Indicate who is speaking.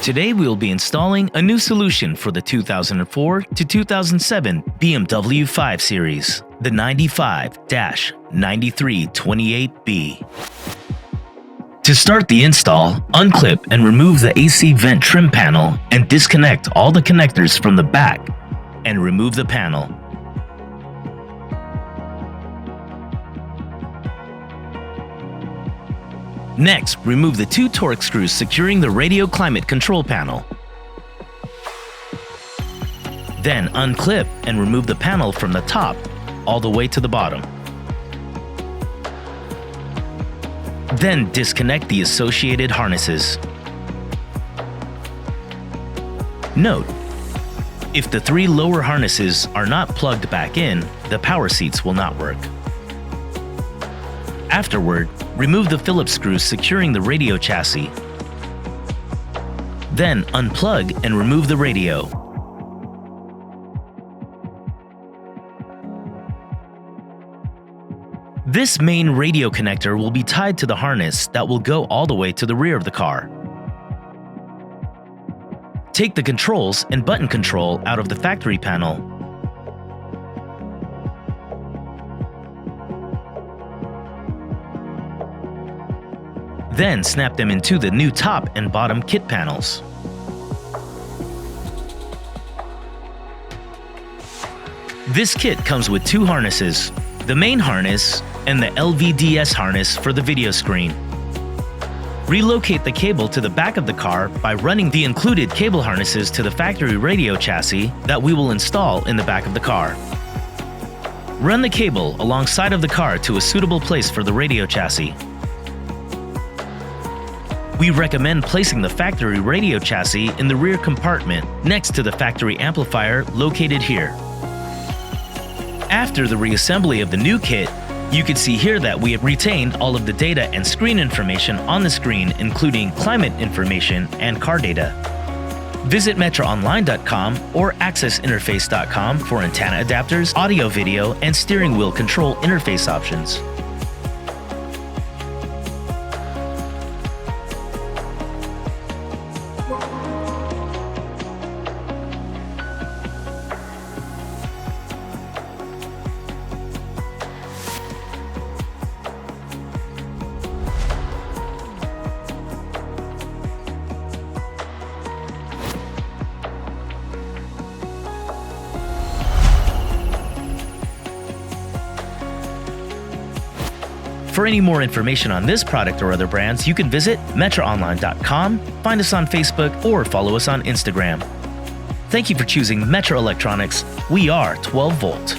Speaker 1: Today we'll be installing a new solution for the 2004 to 2007 BMW 5 Series, the 95-9328B. To start the install, unclip and remove the AC vent trim panel and disconnect all the connectors from the back and remove the panel. Next, remove the 2 torque screws securing the radio climate control panel. Then unclip and remove the panel from the top all the way to the bottom. Then disconnect the associated harnesses. Note: if the 3 lower harnesses are not plugged back in, the power seats will not work. Afterward, remove the Phillips screws securing the radio chassis. Then unplug and remove the radio. This main radio connector will be tied to the harness that will go all the way to the rear of the car. Take the controls and button control out of the factory panel. Then snap them into the new top and bottom kit panels. This kit comes with 2 harnesses, the main harness and the LVDS harness for the video screen. Relocate the cable to the back of the car by running the included cable harnesses to the factory radio chassis that we will install in the back of the car. Run the cable alongside of the car to a suitable place for the radio chassis. We recommend placing the factory radio chassis in the rear compartment next to the factory amplifier located here. After the reassembly of the new kit, you can see here that we have retained all of the data and screen information on the screen, including climate information and car data. Visit metraonline.com or accessinterface.com for antenna adapters, audio, video, and steering wheel control interface options. For any more information on this product or other brands, you can visit metraonline.com, find us on Facebook, or follow us on Instagram. Thank you for choosing Metra Electronics. We are 12 volt.